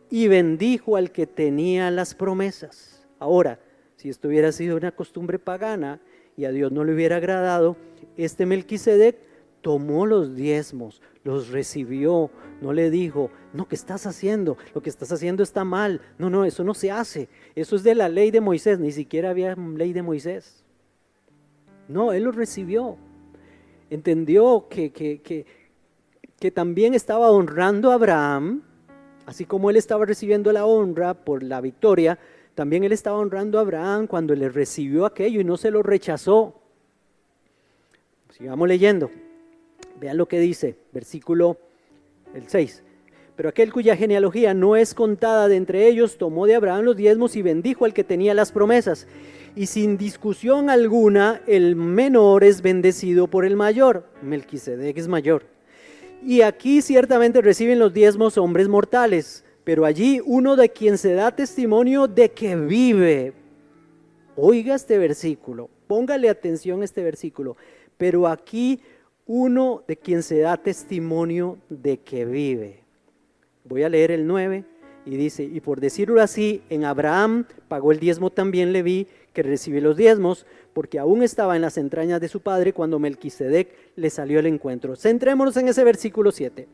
y bendijo al que tenía las promesas. Ahora, si esto hubiera sido una costumbre pagana y a Dios no le hubiera agradado, este Melquisedec tomó los diezmos, los recibió, no le dijo, no, ¿qué estás haciendo? Lo que estás haciendo está mal. No, eso no se hace. Eso es de la ley de Moisés, ni siquiera había ley de Moisés. No, él lo recibió. Entendió que también estaba honrando a Abraham, así como él estaba recibiendo la honra por la victoria, también él estaba honrando a Abraham cuando le recibió aquello y no se lo rechazó. Sigamos leyendo. Vean lo que dice, versículo el 6. Pero aquel cuya genealogía no es contada de entre ellos, tomó de Abraham los diezmos y bendijo al que tenía las promesas. Y sin discusión alguna, el menor es bendecido por el mayor. Melquisedec es mayor. Y aquí ciertamente reciben los diezmos hombres mortales, pero allí uno de quien se da testimonio de que vive. Oiga este versículo, póngale atención a este versículo. Pero aquí uno de quien se da testimonio de que vive. Voy a leer el 9 y dice, y por decirlo así, en Abraham pagó el diezmo también Leví, que recibió los diezmos, porque aún estaba en las entrañas de su padre cuando Melquisedec le salió al encuentro. Centrémonos en ese versículo 7.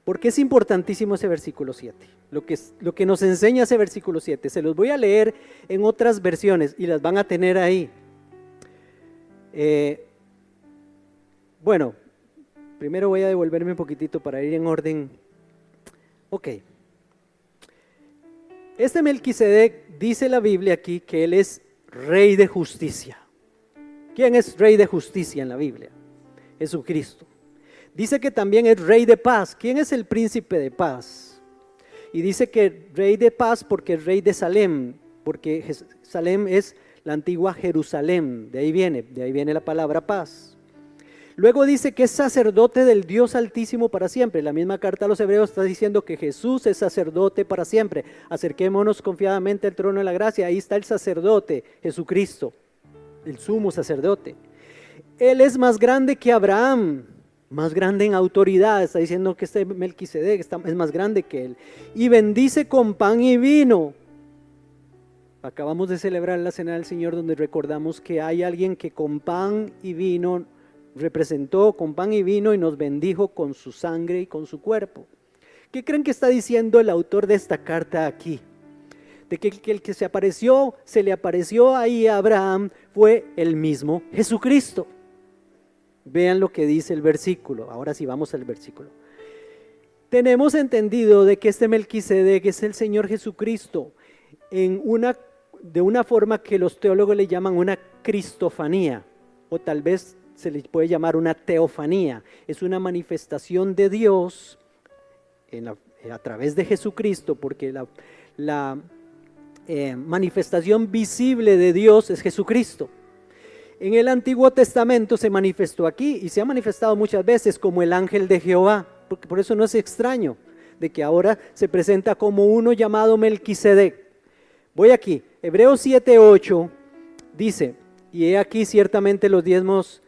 Porque es importantísimo ese versículo 7. Lo que nos enseña ese versículo 7. Se los voy a leer en otras versiones y las van a tener ahí. Bueno, primero voy a devolverme un poquitito para ir en orden. Ok. Este Melquisedec, dice la Biblia aquí que él es rey de justicia. ¿Quién es rey de justicia en la Biblia? Jesucristo. Dice que también es rey de paz. ¿Quién es el príncipe de paz? Y dice que rey de paz porque es rey de Salem, porque Salem es la antigua Jerusalén, de ahí viene la palabra paz. Luego dice que es sacerdote del Dios Altísimo para siempre. La misma carta a los Hebreos está diciendo que Jesús es sacerdote para siempre. Acerquémonos confiadamente al trono de la gracia. Ahí está el sacerdote, Jesucristo, el sumo sacerdote. Él es más grande que Abraham, más grande en autoridad. Está diciendo que este Melquisedec es más grande que él. Y bendice con pan y vino. Acabamos de celebrar la cena del Señor, donde recordamos que hay alguien que con pan y vino representó, con pan y vino, y nos bendijo con su sangre y con su cuerpo. ¿Qué creen que está diciendo el autor de esta carta aquí? De que el que se le apareció ahí a Abraham fue el mismo Jesucristo. Vean lo que dice el versículo. Ahora sí vamos al versículo. Tenemos entendido de que este Melquisedec es el Señor Jesucristo de una forma que los teólogos le llaman una cristofanía, o tal vez se le puede llamar una teofanía. Es una manifestación de Dios a través de Jesucristo, porque la manifestación visible de Dios es Jesucristo. En el Antiguo Testamento se manifestó aquí y se ha manifestado muchas veces como el ángel de Jehová, porque por eso no es extraño de que ahora se presenta como uno llamado Melquisedec. Voy aquí, Hebreos 7:8 dice, y he aquí ciertamente los diezmos,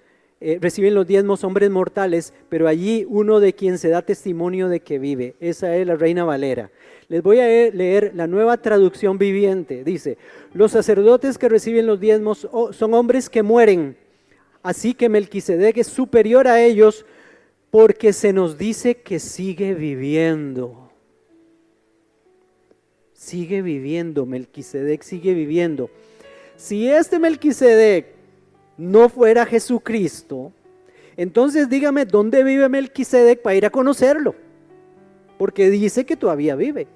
reciben los diezmos hombres mortales, pero allí uno de quien se da testimonio de que vive. Esa es la Reina Valera. Les voy a leer la Nueva Traducción Viviente. Dice, los sacerdotes que reciben los diezmos son hombres que mueren, así que Melquisedec es superior a ellos porque se nos dice que sigue viviendo. Sigue viviendo, Melquisedec sigue viviendo. Si este Melquisedec no fuera Jesucristo, entonces dígame dónde vive Melquisedec para ir a conocerlo, porque dice que todavía vive.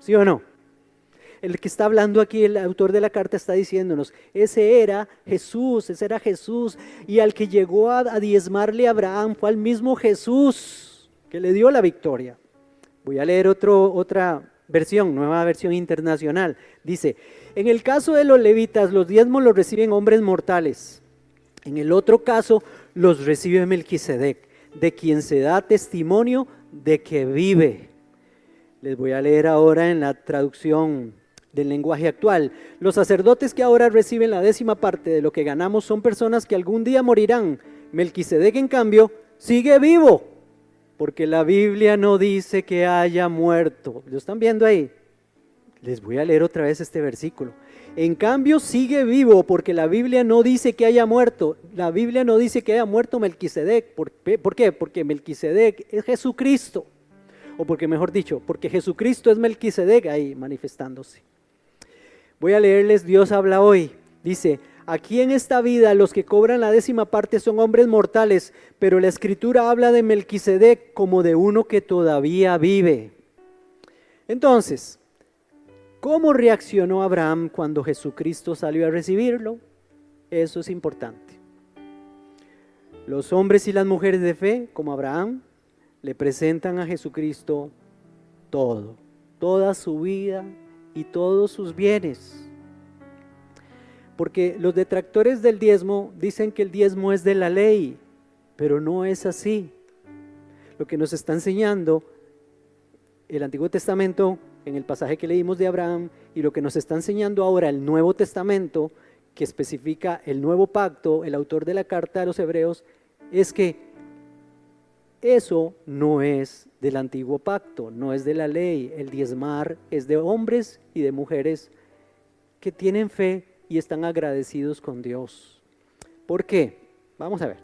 ¿Sí o no? El que está hablando aquí, el autor de la carta, está diciéndonos, ese era Jesús, y al que llegó a diezmarle a Abraham fue al mismo Jesús que le dio la victoria. Voy a leer otra versión, nueva versión internacional. Dice, en el caso de los levitas, los diezmos los reciben hombres mortales. En el otro caso, los recibe Melquisedec, de quien se da testimonio de que vive. Les voy a leer ahora en la traducción del lenguaje actual. Los sacerdotes que ahora reciben la 10ª parte de lo que ganamos son personas que algún día morirán. Melquisedec, en cambio, sigue vivo, porque la Biblia no dice que haya muerto. ¿Lo están viendo ahí? Les voy a leer otra vez este versículo. En cambio, sigue vivo, porque la Biblia no dice que haya muerto. La Biblia no dice que haya muerto Melquisedec. ¿Por qué? Porque Melquisedec es Jesucristo. O porque, mejor dicho, porque Jesucristo es Melquisedec ahí manifestándose. Voy a leerles, Dios habla hoy. Dice, aquí en esta vida los que cobran la 10ª parte son hombres mortales, pero la Escritura habla de Melquisedec como de uno que todavía vive. Entonces, ¿cómo reaccionó Abraham cuando Jesucristo salió a recibirlo? Eso es importante. Los hombres y las mujeres de fe, como Abraham, le presentan a Jesucristo todo, toda su vida y todos sus bienes. Porque los detractores del diezmo dicen que el diezmo es de la ley, pero no es así. Lo que nos está enseñando el Antiguo Testamento en el pasaje que leímos de Abraham y lo que nos está enseñando ahora el Nuevo Testamento, que especifica el nuevo pacto, el autor de la carta a los hebreos, es que eso no es del antiguo pacto, no es de la ley. El diezmar es de hombres y de mujeres que tienen fe y están agradecidos con Dios. ¿Por qué? Vamos a ver.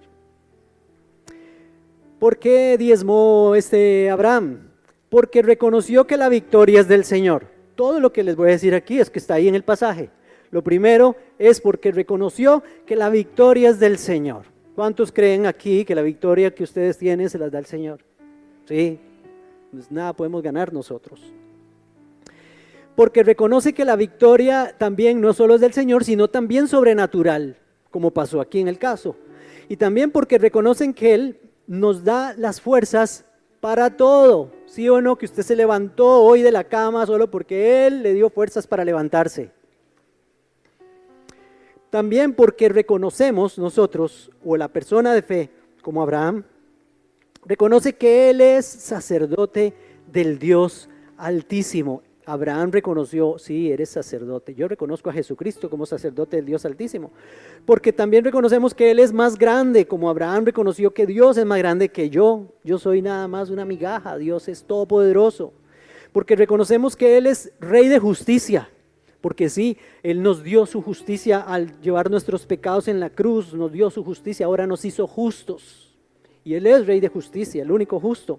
¿Por qué diezmó Abraham? Porque reconoció que la victoria es del Señor. Todo lo que les voy a decir aquí es que está ahí en el pasaje. Lo primero es porque reconoció que la victoria es del Señor. ¿Cuántos creen aquí que la victoria que ustedes tienen se las da el Señor? Sí, pues nada podemos ganar nosotros. Porque reconoce que la victoria también no solo es del Señor, sino también sobrenatural, como pasó aquí en el caso. Y también porque reconocen que Él nos da las fuerzas para todo. ¿Sí o no? Que usted se levantó hoy de la cama solo porque Él le dio fuerzas para levantarse. También porque reconocemos nosotros, o la persona de fe, como Abraham, reconoce que Él es sacerdote del Dios Altísimo. Abraham reconoció, sí, eres sacerdote. Yo reconozco a Jesucristo como sacerdote del Dios Altísimo. Porque también reconocemos que Él es más grande, como Abraham reconoció que Dios es más grande que yo. Yo soy nada más una migaja, Dios es todopoderoso. Porque reconocemos que Él es Rey de justicia. Porque sí, Él nos dio su justicia al llevar nuestros pecados en la cruz, nos dio su justicia, ahora nos hizo justos. Y Él es Rey de justicia, el único justo.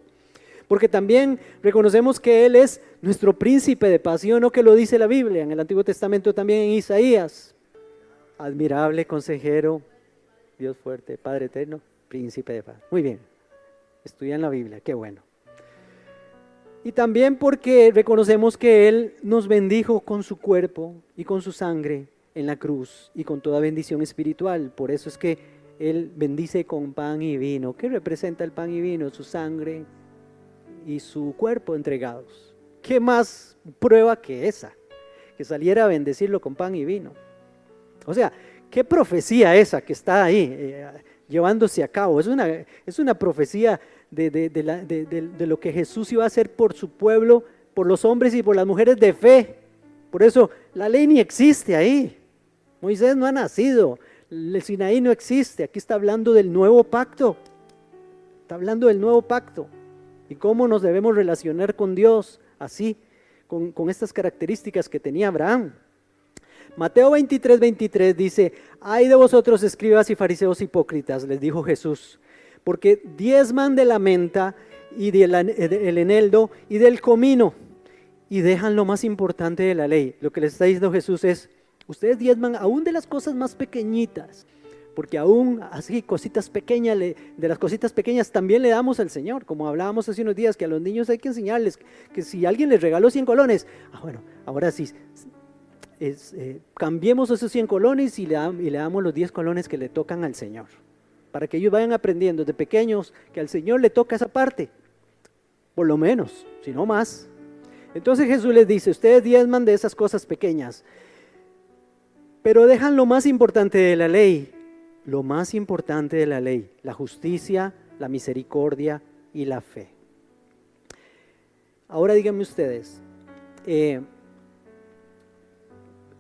Porque también reconocemos que Él es nuestro príncipe de paz, ¿sí o no que lo dice la Biblia? En el Antiguo Testamento también en Isaías. Admirable consejero, Dios fuerte, Padre eterno, príncipe de paz. Muy bien, estudian la Biblia, qué bueno. Y también porque reconocemos que Él nos bendijo con su cuerpo y con su sangre en la cruz y con toda bendición espiritual. Por eso es que Él bendice con pan y vino. ¿Qué representa el pan y vino? Su sangre y su cuerpo entregados. ¿Qué más prueba que esa? Que saliera a bendecirlo con pan y vino. O sea, ¿qué profecía esa que está ahí llevándose a cabo? Es una profecía de lo que Jesús iba a hacer por su pueblo, por los hombres y por las mujeres de fe. Por eso la ley ni existe ahí. Moisés no ha nacido, el Sinaí no existe. Aquí está hablando del nuevo pacto. Está hablando del nuevo pacto y cómo nos debemos relacionar con Dios así, con estas características que tenía Abraham. Mateo 23:23 dice: ay de vosotros escribas y fariseos hipócritas, les dijo Jesús, porque diezman de la menta y del eneldo y del comino y dejan lo más importante de la ley. Lo que les está diciendo Jesús es: ustedes diezman aún de las cosas más pequeñitas, porque aún así cositas pequeñas, de las cositas pequeñas también le damos al Señor, como hablábamos hace unos días, que a los niños hay que enseñarles que si alguien les regaló 100 colones, bueno, ahora sí, cambiemos esos 100 colones y le damos los 10 colones que le tocan al Señor, para que ellos vayan aprendiendo de pequeños que al Señor le toca esa parte, por lo menos, si no más. Entonces Jesús les dice, ustedes diezman de esas cosas pequeñas, pero dejan lo más importante de la ley, lo más importante de la ley, la justicia, la misericordia y la fe. Ahora díganme ustedes,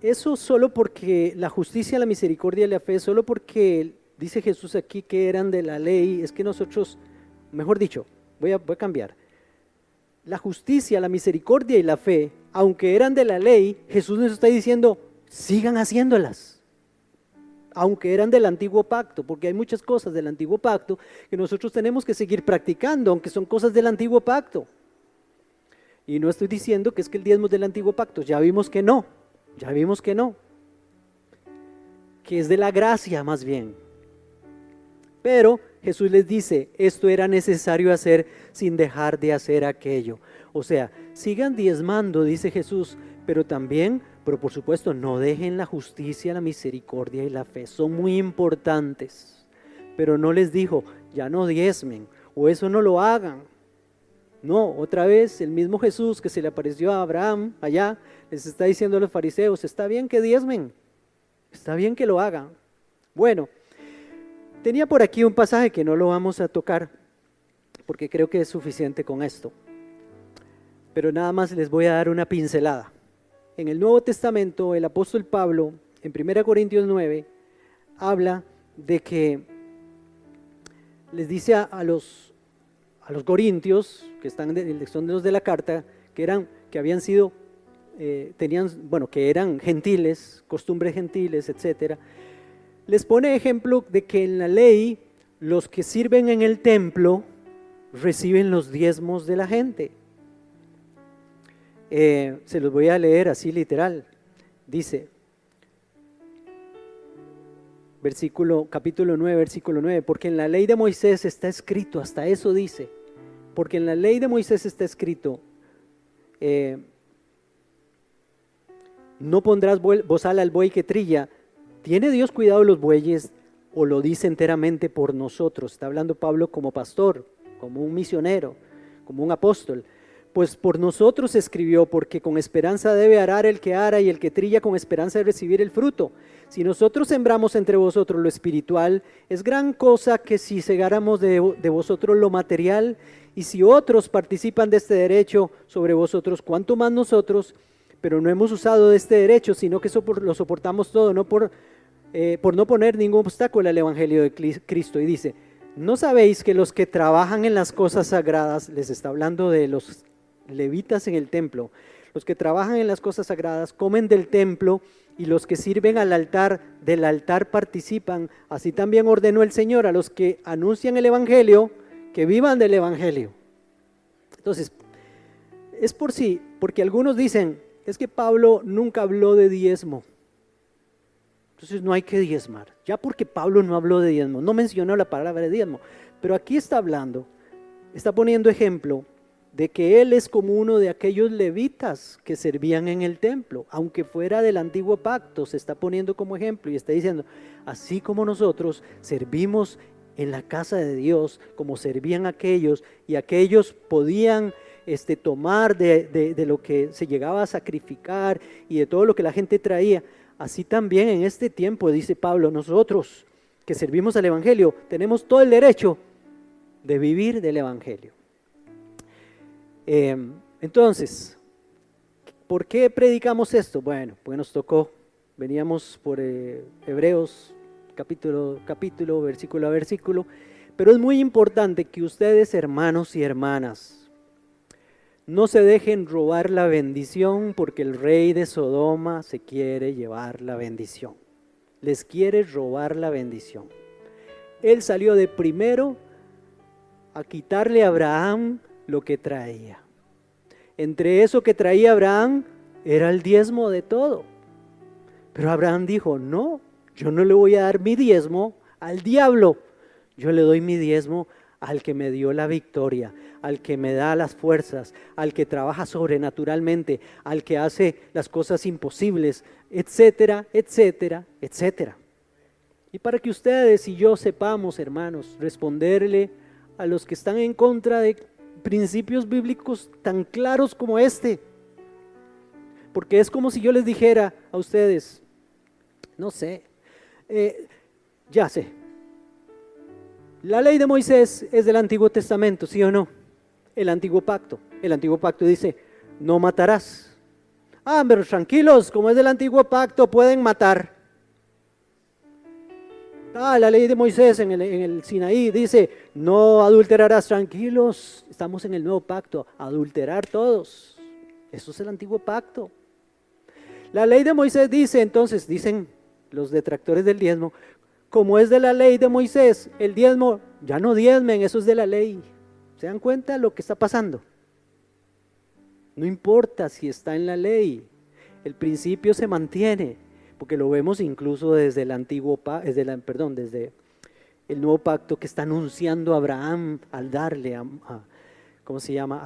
eso solo porque la justicia, la misericordia y la fe, solo porque dice Jesús aquí que eran de la ley, es que nosotros, mejor dicho, voy a cambiar. La justicia, la misericordia y la fe, aunque eran de la ley, Jesús nos está diciendo, sigan haciéndolas, aunque eran del antiguo pacto, porque hay muchas cosas del antiguo pacto que nosotros tenemos que seguir practicando, aunque son cosas del antiguo pacto. Y no estoy diciendo que es que el diezmo es del antiguo pacto, ya vimos que no, que es de la gracia más bien. Pero Jesús les dice, esto era necesario hacer sin dejar de hacer aquello. O sea, sigan diezmando, dice Jesús, pero por supuesto, no dejen la justicia, la misericordia y la fe. Son muy importantes. Pero no les dijo, ya no diezmen, o eso no lo hagan. No, otra vez el mismo Jesús que se le apareció a Abraham allá, les está diciendo a los fariseos, está bien que diezmen, está bien que lo hagan. Bueno, tenía por aquí un pasaje que no lo vamos a tocar, porque creo que es suficiente con esto. Pero nada más les voy a dar una pincelada. En el Nuevo Testamento, el apóstol Pablo, en 1 Corintios 9, habla de que les dice a los corintios, que son los de la carta, que habían sido, que eran gentiles, costumbres gentiles, etcétera. Les pone ejemplo de que en la ley, los que sirven en el templo reciben los diezmos de la gente. Se los voy a leer así literal. Dice, capítulo 9, versículo 9, porque en la ley de Moisés está escrito, hasta eso dice, porque en la ley de Moisés está escrito, no pondrás bozal al buey que trilla. ¿Tiene Dios cuidado de los bueyes o lo dice enteramente por nosotros? Está hablando Pablo como pastor, como un misionero, como un apóstol. Pues por nosotros escribió, porque con esperanza debe arar el que ara y el que trilla con esperanza de recibir el fruto. Si nosotros sembramos entre vosotros lo espiritual, es gran cosa que si segáramos de vosotros lo material, y si otros participan de este derecho sobre vosotros, cuánto más nosotros, pero no hemos usado de este derecho, sino que lo soportamos todo, por no poner ningún obstáculo al evangelio de Cristo. Y dice, ¿no sabéis que los que trabajan en las cosas sagradas, les está hablando de los levitas en el templo, los que trabajan en las cosas sagradas comen del templo, y los que sirven al altar, del altar participan? Así también ordenó el Señor a los que anuncian el evangelio, que vivan del evangelio. Entonces, es porque algunos dicen, es que Pablo nunca habló de diezmo, entonces no hay que diezmar. Ya porque Pablo no habló de diezmo, no mencionó la palabra de diezmo, pero aquí está poniendo ejemplo de que él es como uno de aquellos levitas que servían en el templo, aunque fuera del antiguo pacto, se está poniendo como ejemplo y está diciendo, así como nosotros servimos en la casa de Dios, como servían aquellos, y aquellos podían tomar de lo que se llegaba a sacrificar y de todo lo que la gente traía, así también en este tiempo, dice Pablo, nosotros que servimos al evangelio, tenemos todo el derecho de vivir del evangelio. Entonces, ¿por qué predicamos esto? Bueno, pues nos tocó, veníamos por Hebreos capítulo, versículo a versículo, pero es muy importante que ustedes, hermanos y hermanas, no se dejen robar la bendición, porque el rey de Sodoma se quiere llevar la bendición, les quiere robar la bendición. Él salió de primero a quitarle a Abraham lo que traía. Entre eso que traía Abraham era el diezmo de todo. Pero Abraham dijo, no, yo no le voy a dar mi diezmo al diablo. Yo le doy mi diezmo al que me dio la victoria, al que me da las fuerzas, al que trabaja sobrenaturalmente, al que hace las cosas imposibles, etcétera, etcétera, etcétera. Y para que ustedes y yo sepamos, hermanos, responderle a los que están en contra de principios bíblicos tan claros como este. Porque es como si yo les dijera a ustedes, no sé, ya sé, la ley de Moisés es del Antiguo Testamento, ¿sí o no? El Antiguo Pacto. El Antiguo Pacto dice, no matarás. Ah, pero tranquilos, como es del Antiguo Pacto, pueden matar. Ah, la ley de Moisés en el Sinaí dice, no adulterarás. Tranquilos, estamos en el Nuevo Pacto, adulterar todos. Eso es el Antiguo Pacto. La ley de Moisés dice, entonces, dicen los detractores del diezmo, como es de la ley de Moisés, el diezmo, ya no diezmen, eso es de la ley. ¿Se dan cuenta de lo que está pasando? No importa si está en la ley, el principio se mantiene, porque lo vemos incluso desde el desde el Nuevo Pacto que está anunciando a Abraham al darle a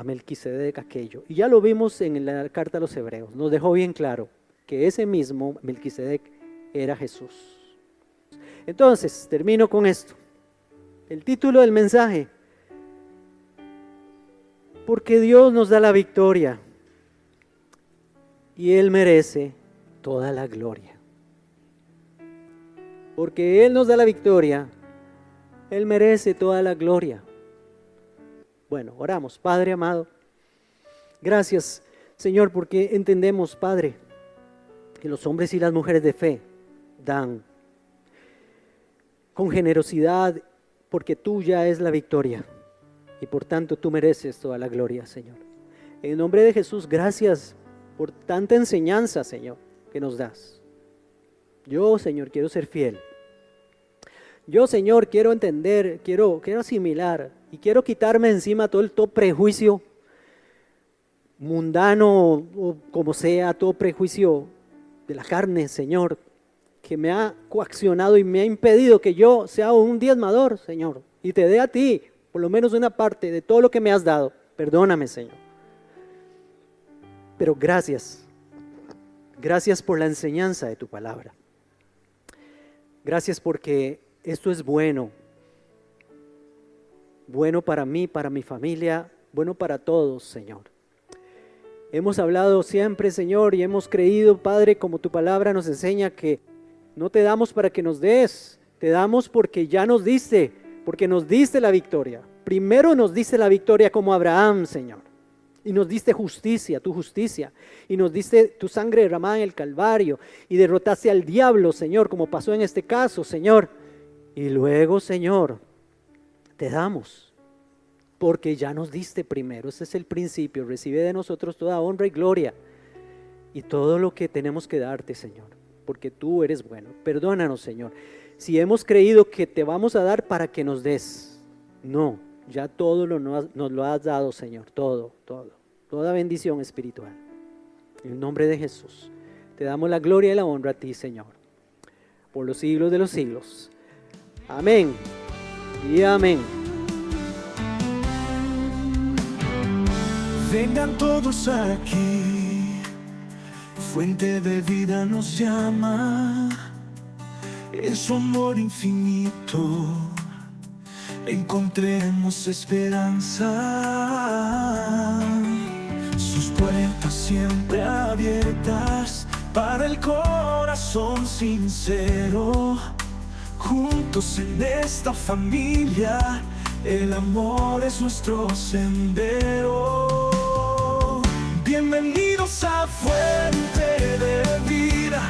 Melquisedec aquello. Y ya lo vimos en la carta a los Hebreos, nos dejó bien claro que ese mismo Melquisedec era Jesús. Entonces, termino con esto. El título del mensaje: porque Dios nos da la victoria y Él merece toda la gloria. Porque Él nos da la victoria, Él merece toda la gloria. Bueno, oramos. Padre amado, gracias, Señor, porque entendemos, Padre, que los hombres y las mujeres de fe dan con generosidad, porque tuya es la victoria y por tanto tú mereces toda la gloria, Señor. En el nombre de Jesús, gracias por tanta enseñanza, Señor, que nos das. Yo, Señor, quiero ser fiel. Yo, Señor, quiero entender, quiero asimilar y quiero quitarme encima todo prejuicio mundano o como sea, todo prejuicio de la carne, Señor, que me ha coaccionado y me ha impedido que yo sea un diezmador, Señor, y te dé a ti por lo menos una parte de todo lo que me has dado. Perdóname, Señor. Pero gracias por la enseñanza de tu palabra. Gracias porque esto es bueno para mí, para mi familia, bueno para todos, Señor. Hemos hablado siempre, Señor, y hemos creído, Padre, como tu palabra nos enseña, que no te damos para que nos des, te damos porque ya nos diste, porque nos diste la victoria. Primero nos diste la victoria como Abraham, Señor, y nos diste justicia, tu justicia, y nos diste tu sangre derramada en el Calvario, y derrotaste al diablo, Señor, como pasó en este caso, Señor. Y luego, Señor, te damos, porque ya nos diste primero. Ese es el principio. Recibe de nosotros toda honra y gloria y todo lo que tenemos que darte, Señor, porque tú eres bueno. Perdónanos, Señor, si hemos creído que te vamos a dar para que nos des. No, ya todo nos lo has dado, Señor, todo, toda bendición espiritual. En el nombre de Jesús, te damos la gloria y la honra a ti, Señor, por los siglos de los siglos. Amén y amén.
Vengan todos aquí, fuente de vida nos llama, en su amor infinito encontremos esperanza. Sus puertas siempre abiertas para el corazón sincero. Juntos en esta familia, el amor es nuestro sendero. Bienvenidos a Fuente de Vida,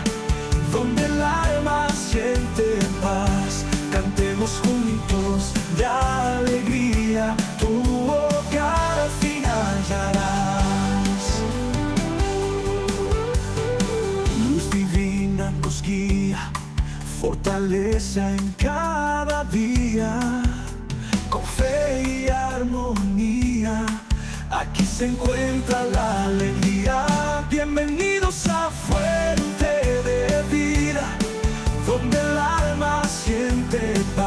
donde el alma siente paz. Cantemos juntos de alegría, tu hogar al final hallarás. Luz divina nos guía, fortaleza en cada día. Con fe y armonía, aquí se encuentra la alegría. Bienvenidos a Fuente de Vida, donde el alma siente paz.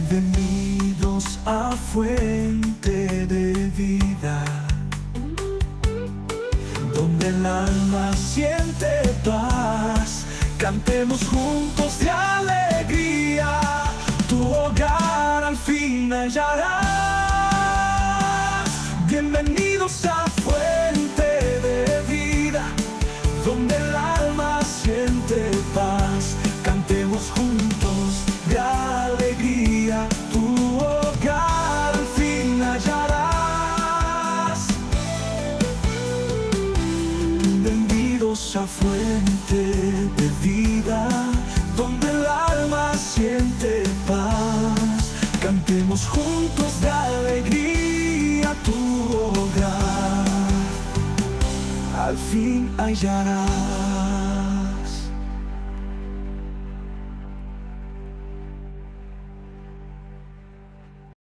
Bienvenidos a fuente de vida, donde el alma siente paz. Cantemos juntos de alegría, tu hogar al fin hallarás. Bienvenidos a fuente de vida, donde el alma siente paz. Cantemos juntos de alegría, tu hogar al fin hallarás. Bienvenidos a fuente de vida, donde el alma siente paz. Cantemos juntos de alegría, tu hogar al fin hallarás.